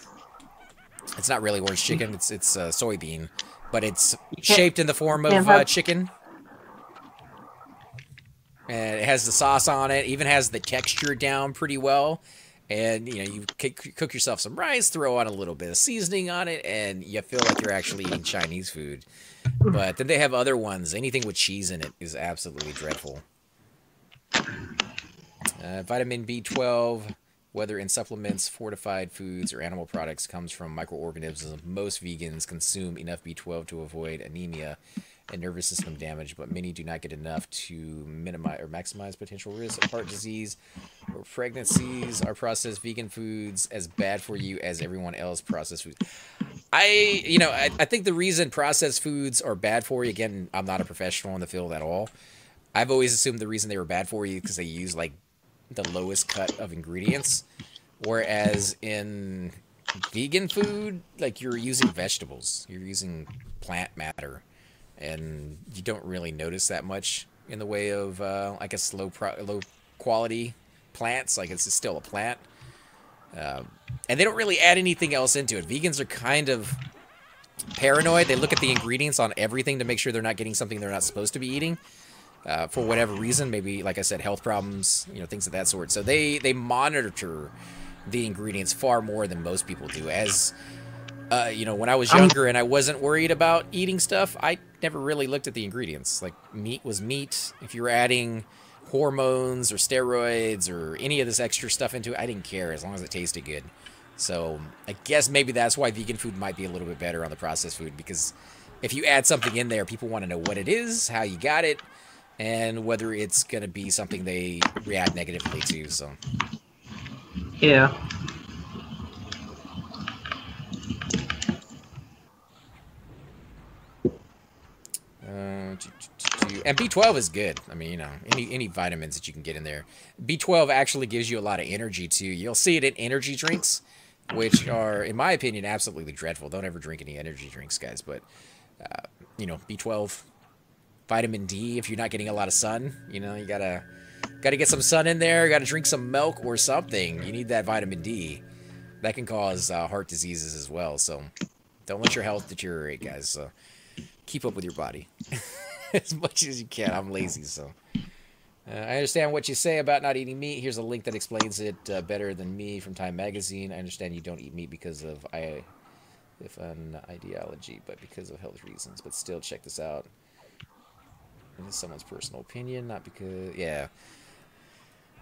It's not really orange chicken. It's soybean, but it's shaped in the form of chicken. And it has the sauce on it. Even has the texture down pretty well. And, you cook yourself some rice, throw on a little bit of seasoning on it, and you feel like you're actually eating Chinese food. But then they have other ones. Anything with cheese in it is absolutely dreadful. Vitamin B12, whether in supplements, fortified foods, or animal products, comes from microorganisms. Most vegans consume enough B12 to avoid anemia and nervous system damage, but many do not get enough to minimize or maximize potential risk of heart disease or pregnancies. Are processed vegan foods as bad for you as everyone else processed food? I think the reason processed foods are bad for you, again, I'm not a professional in the field at all. I've always assumed the reason they were bad for you because they use the lowest cut of ingredients, whereas in vegan food, you're using vegetables, you're using plant matter. And you don't really notice that much in the way of, I guess, low quality plants. It's still a plant. And they don't really add anything else into it. Vegans are kind of paranoid. They look at the ingredients on everything to make sure they're not getting something they're not supposed to be eating. For whatever reason, maybe, like I said, health problems, things of that sort. So they monitor the ingredients far more than most people do. As... when I was younger and I wasn't worried about eating stuff, I never really looked at the ingredients. Meat was meat. If you were adding hormones or steroids or any of this extra stuff into it, I didn't care as long as it tasted good. So I guess maybe that's why vegan food might be a little bit better on the processed food, because if you add something in there, people want to know what it is, how you got it, and whether it's going to be something they react negatively to. So yeah. And B12 is good. Any vitamins that you can get in there. B12 actually gives you a lot of energy, too. You'll see it in energy drinks, which are, in my opinion, absolutely dreadful. Don't ever drink any energy drinks, guys. But, B12, vitamin D, if you're not getting a lot of sun, you gotta get some sun in there. Gotta drink some milk or something. You need that vitamin D. That can cause heart diseases as well. So don't let your health deteriorate, guys. So keep up with your body as much as you can. I'm lazy, so. I understand what you say about not eating meat. Here's a link that explains it better than me from Time Magazine. I understand you don't eat meat because of an ideology, but because of health reasons. But still, check this out. This is someone's personal opinion, not because... Yeah.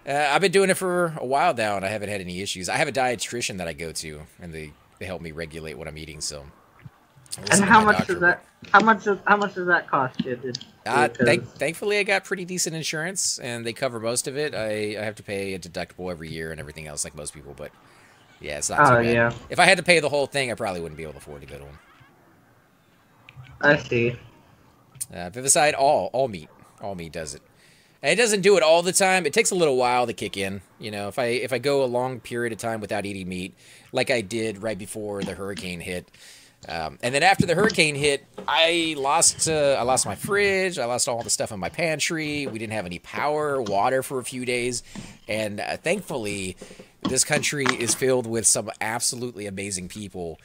I've been doing it for a while now, and I haven't had any issues. I have a dietitian that I go to, and they help me regulate what I'm eating, so... And Listen to how my much doctor, does that? How much does that cost you? Thankfully, I got pretty decent insurance, and they cover most of it. I have to pay a deductible every year and everything else, like most people. But yeah, it's not too bad. Yeah, If I had to pay the whole thing, I probably wouldn't be able to afford to go to one. I see. Viviside, all meat does it. And it doesn't do it all the time. It takes a little while to kick in. You know, if I go a long period of time without eating meat, like I did right before the hurricane hit, and then after the hurricane hit, I lost my fridge. I lost all the stuff in my pantry. We didn't have any power, water for a few days, and thankfully, this country is filled with some absolutely amazing people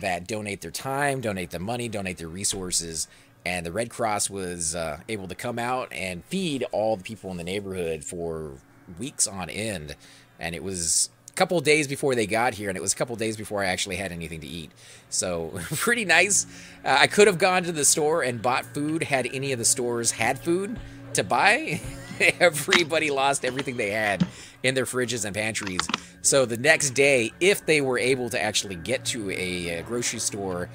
that donate their time, donate their money, donate their resources. And the Red Cross was able to come out and feed all the people in the neighborhood for weeks on end. And it was a couple of days before they got here, and it was a couple of days before I actually had anything to eat. So pretty nice. I could have gone to the store and bought food had any of the stores had food to buy. Everybody lost everything they had in their fridges and pantries. So the next day, if they were able to actually get to a grocery store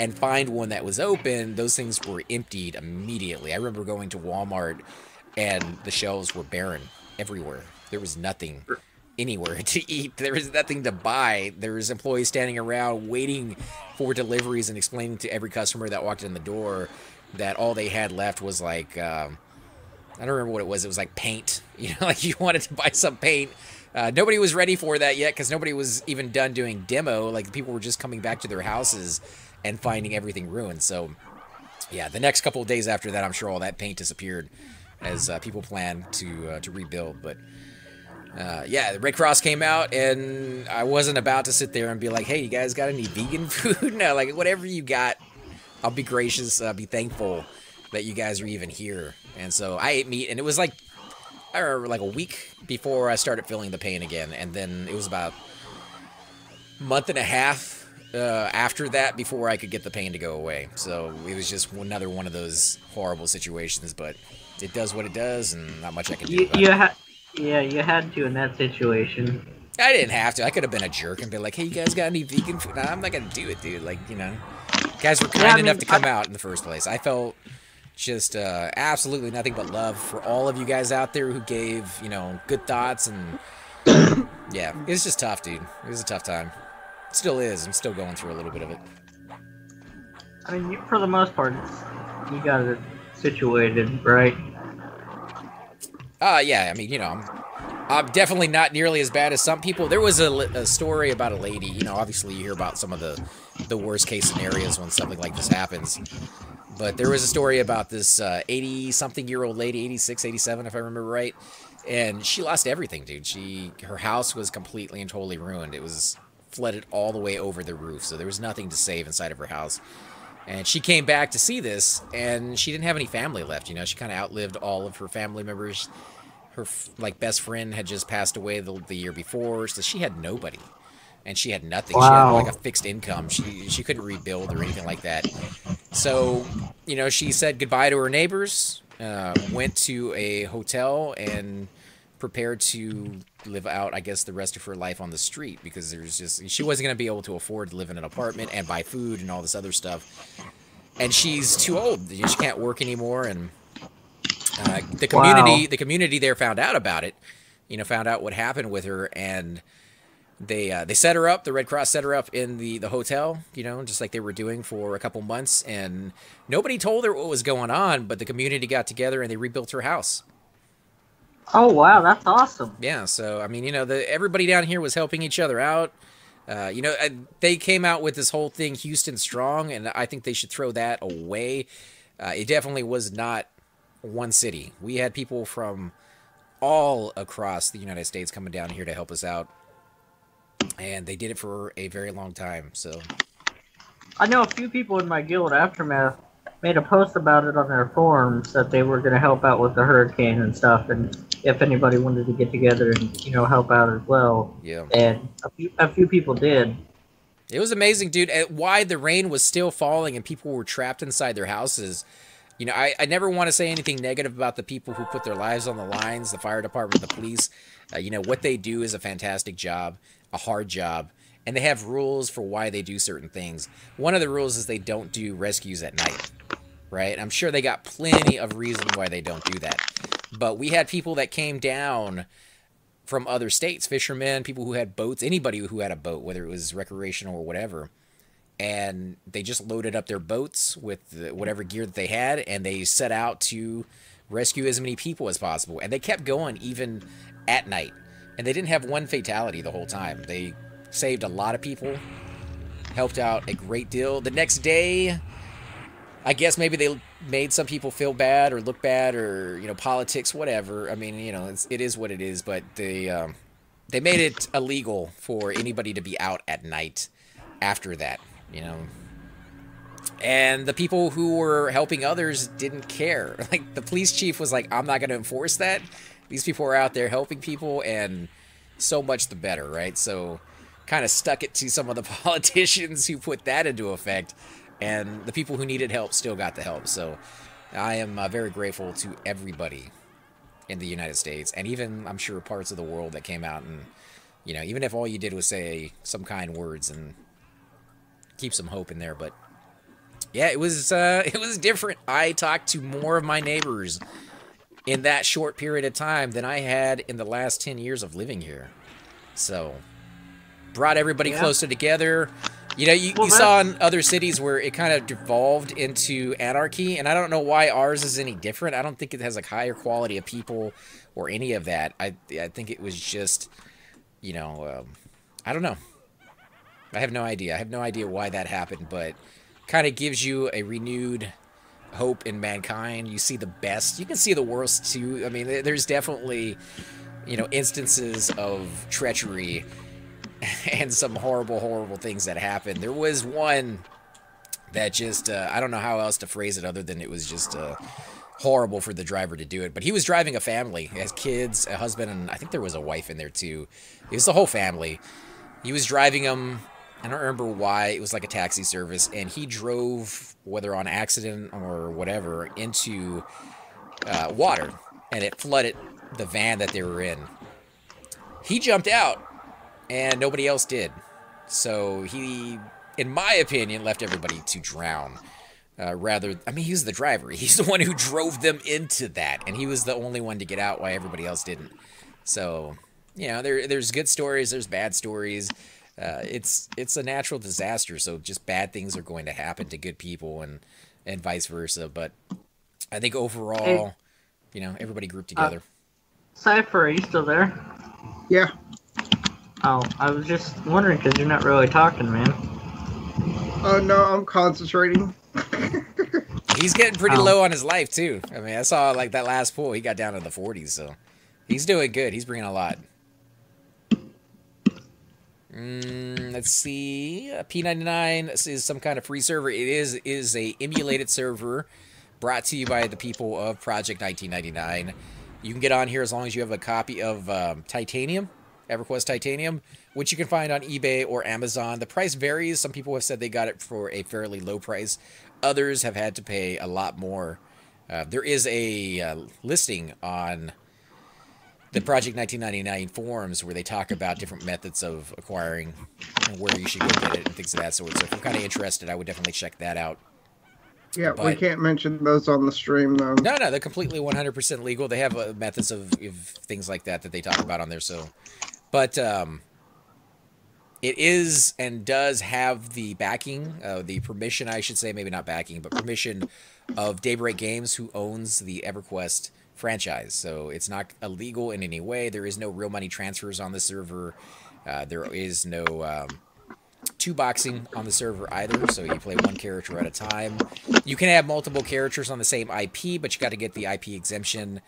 and find one that was open, those things were emptied immediately. I remember going to Walmart and the shelves were barren everywhere. There was nothing anywhere to eat. There was nothing to buy. There was employees standing around waiting for deliveries and explaining to every customer that walked in the door that all they had left was like, I don't remember what it was. It was like paint. You know, like you wanted to buy some paint. Nobody was ready for that yet because nobody was even done doing demo. Like people were just coming back to their houses and finding everything ruined. So, yeah, the next couple of days after that, I'm sure all that paint disappeared as people plan to rebuild. But, yeah, the Red Cross came out, and I wasn't about to sit there and be like, hey, you guys got any vegan food? No, like, whatever you got, I'll be gracious, be thankful that you guys are even here. And so I ate meat, and it was like, I remember, like a week before I started feeling the pain again. And then it was about a month and a half after that before I could get the pain to go away. So it was just another one of those horrible situations, but it does what it does and not much I can do about it. Yeah, you had to in that situation. I didn't have to. I could have been a jerk and be like, hey, you guys got any vegan food? Nah, I'm not going to do it, dude. Like, you know, guys were kind enough to come out in the first place. I felt just absolutely nothing but love for all of you guys out there who gave, you know, good thoughts. And yeah, it was just tough, dude. It was a tough time. Still is. I'm still going through a little bit of it. I mean, for the most part, you got it situated, right? Yeah. I mean, you know, I'm definitely not nearly as bad as some people. There was a story about a lady. You know, obviously you hear about some of the worst case scenarios when something like this happens. But there was a story about this 80-something-year-old lady, 86, 87, if I remember right. And she lost everything, dude. Her house was completely and totally ruined. It was flooded all the way over the roof, so there was nothing to save inside of her house. And she came back to see this, and she didn't have any family left. You know, she kind of outlived all of her family members. Her like best friend had just passed away the year before, so she had nobody, and she had nothing. Wow. She had like a fixed income. She couldn't rebuild or anything like that. So, you know, she said goodbye to her neighbors, went to a hotel, and prepared to live out, I guess, the rest of her life on the street because she wasn't going to be able to afford to live in an apartment and buy food and all this other stuff. And she's too old. She can't work anymore. And the community there found out about it, you know, found out what happened with her. And they set her up. The Red Cross set her up in the hotel, you know, just like they were doing for a couple months. And nobody told her what was going on, but the community got together and they rebuilt her house. Oh, wow, that's awesome. Yeah, so, I mean, you know, everybody down here was helping each other out. You know, they came out with this whole thing, Houston Strong, and I think they should throw that away. It definitely was not one city. We had people from all across the United States coming down here to help us out, and they did it for a very long time, so. I know a few people in my guild, Aftermath, made a post about it on their forums that they were going to help out with the hurricane and stuff, and if anybody wanted to get together and, you know, help out as well. Yeah. And a few people did. It was amazing, dude. Why the rain was still falling and people were trapped inside their houses. You know, I never want to say anything negative about the people who put their lives on the lines, the fire department, the police. You know, what they do is a fantastic job, a hard job. and they have rules for why they do certain things. One of the rules is they don't do rescues at night, right? I'm sure they got plenty of reasons why they don't do that. But we had people that came down from other states, fishermen, people who had boats, anybody who had a boat, whether it was recreational or whatever, and they just loaded up their boats with whatever gear that they had, and they set out to rescue as many people as possible. And they kept going even at night. And they didn't have one fatality the whole time. They saved a lot of people, helped out a great deal. The next day, I guess maybe they made some people feel bad or look bad, or, you know, politics, whatever. I mean, you know, it is what it is, but they made it illegal for anybody to be out at night after that, you know. And the people who were helping others didn't care. Like, the police chief was like, I'm not going to enforce that. These people are out there helping people, and so much the better, right? So kind of stuck it to some of the politicians who put that into effect, and the people who needed help still got the help. So I am very grateful to everybody in the United States, and even, I'm sure, parts of the world that came out, and, you know, even if all you did was say some kind words and keep some hope in there. But yeah, it was different. I talked to more of my neighbors in that short period of time than I had in the last 10 years of living here. So, brought everybody closer together. You know, you saw in other cities where it kind of devolved into anarchy, and I don't know why ours is any different. I don't think it has, like, higher quality of people or any of that. I think it was just, you know, I don't know. I have no idea. I have no idea why that happened, but kind of gives you a renewed hope in mankind. You see the best. You can see the worst too. I mean, there's definitely, you know, instances of treachery and some horrible, horrible things that happen. There was one that just, I don't know how else to phrase it other than it was just horrible for the driver to do it. But he was driving a family. He has kids, a husband, and I think there was a wife in there too. It was the whole family. He was driving them. I don't remember why. It was like a taxi service, and he drove, whether on accident or whatever, into water, and it flooded the van that they were in. He jumped out, and nobody else did. So he, in my opinion, left everybody to drown. I mean, he's the driver. He's the one who drove them into that, and he was the only one to get out while everybody else didn't. So, you know, there's good stories, there's bad stories. It's a natural disaster, so just bad things are going to happen to good people, and vice versa. But I think overall, you know, everybody grouped together. Cypher, are you still there? Yeah. Oh, I was just wondering because you're not really talking, man. Oh no, I'm concentrating. He's getting pretty low on his life too. I mean, I saw like that last pool, he got down in the 40s, so he's doing good. He's bringing a lot. Let's see. P99 is some kind of free server. It is a emulated server brought to you by the people of Project 1999. You can get on here as long as you have a copy of Titanium, Everquest Titanium, which you can find on eBay or Amazon. The price varies. Some people have said they got it for a fairly low price. Others have had to pay a lot more. There is a listing on the Project 1999 forums where they talk about different methods of acquiring and where you should go get it and things of that sort. So if you're kind of interested, I would definitely check that out. Yeah, but we can't mention those on the stream, though. No, they're completely 100% legal. They have methods of things like that they talk about on there. So, but it is and does have the backing, the permission, I should say, maybe not backing, but permission of Daybreak Games, who owns the Everquest franchise. So it's not illegal in any way. There is no real money transfers on the server. There is no two boxing on the server either, so you play one character at a time. You can have multiple characters on the same IP, but you got to get the IP exemption,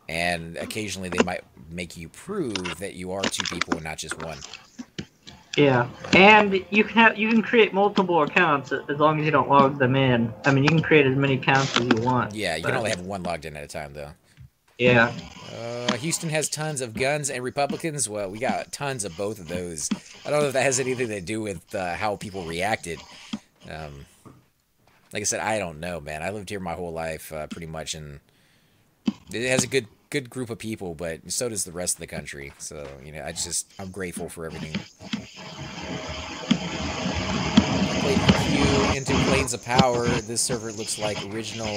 and occasionally they might make you prove that you are two people and not just one. Yeah, and you can create multiple accounts as long as you don't log them in. I mean, you can create as many accounts as you want. Yeah, you can only have one logged in at a time, though. Yeah. Houston has tons of guns and Republicans. Well, we got tons of both of those. I don't know if that has anything to do with how people reacted. Like I said, I don't know, man. I lived here my whole life, pretty much, and it has a good group of people, but so does the rest of the country. So, you know, I'm grateful for everything. you into Planes of Power, this server looks like original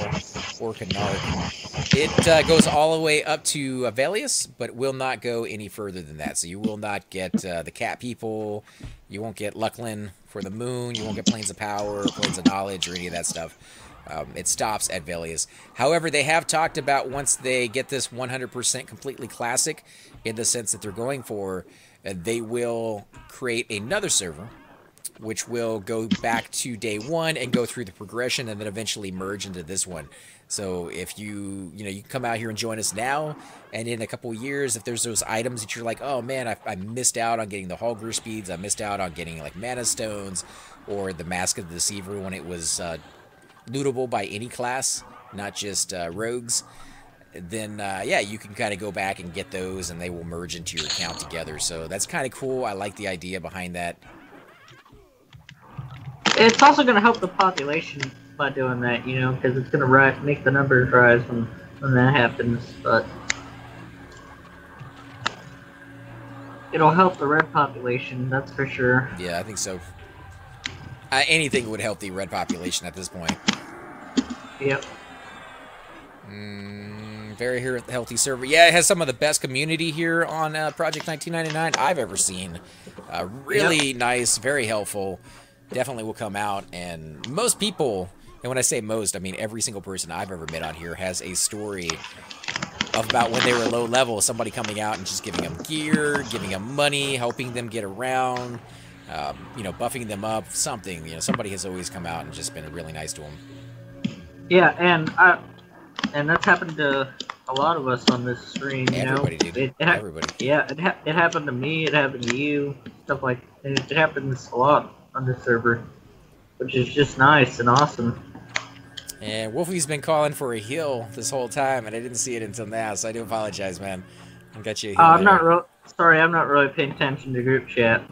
Orcanarch. It goes all the way up to Velius, but will not go any further than that. So you will not get the Cat People, you won't get Lucklin for the Moon, you won't get Planes of Power, Planes of Knowledge, or any of that stuff. It stops at Velius. However, they have talked about once they get this 100% completely classic, in the sense that they're going for, they will create another server, which will go back to day one and go through the progression and then eventually merge into this one. So if you can come out here and join us now, and in a couple of years, if there's those items that you're like, oh man, I missed out on getting the Hallgrim speeds, I missed out on getting like Mana Stones, or the Mask of the Deceiver when it was lootable by any class, not just rogues, then yeah, you can kind of go back and get those, and they will merge into your account together. So that's kind of cool. I like the idea behind that. It's also going to help the population by doing that, you know, because it's going to make the numbers rise when that happens. But it'll help the red population, that's for sure. Yeah, I think so. Anything would help the red population at this point. Yep. Very healthy server. Yeah, it has some of the best community here on Project 1999 I've ever seen. Really nice, very helpful. Definitely will come out, and most people, and when I say most, I mean every single person I've ever met on here has a story of about when they were low level, somebody coming out and just giving them gear, giving them money, helping them get around, buffing them up, something. Somebody has always come out and just been really nice to them. Yeah, and that's happened to a lot of us on this stream. Everybody, dude. Everybody. Yeah, it happened to me. It happened to you. Stuff like it happens a lot on this server, which is just nice and awesome. And Wolfie's been calling for a heal this whole time, and I didn't see it until now, so I do apologize, man. I got you a heal. I'm not really paying attention to group chat.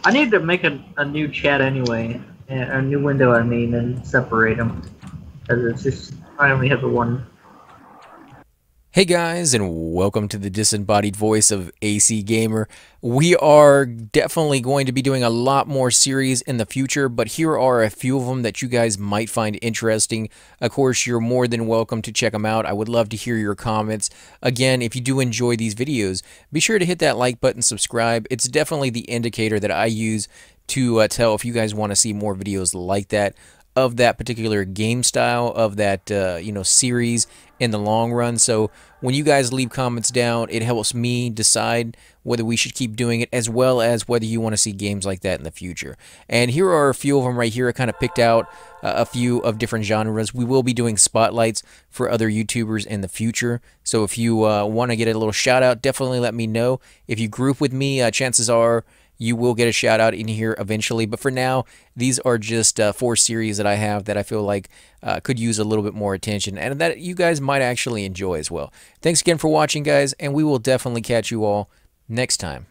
I need to make a new chat anyway, a new window, I mean, and separate them, because it's just I only have the one. Hey guys, and welcome to the disembodied voice of AC Gamer. We are definitely going to be doing a lot more series in the future, but here are a few of them that you guys might find interesting. Of course, you're more than welcome to check them out. I would love to hear your comments. Again, if you do enjoy these videos, be sure to hit that like button, subscribe. It's definitely the indicator that I use to tell if you guys want to see more videos like that, of that particular game style, of that series in the long run. So when you guys leave comments down, it helps me decide whether we should keep doing it, as well as whether you want to see games like that in the future. And here are a few of them right here. I kind of picked out a few of different genres. We will be doing spotlights for other YouTubers in the future. So if you want to get a little shout out, definitely let me know. If you group with me, chances are you will get a shout out in here eventually. But for now, these are just 4 series that I have that I feel like could use a little bit more attention, and that you guys might actually enjoy as well. Thanks again for watching, guys, and we will definitely catch you all next time.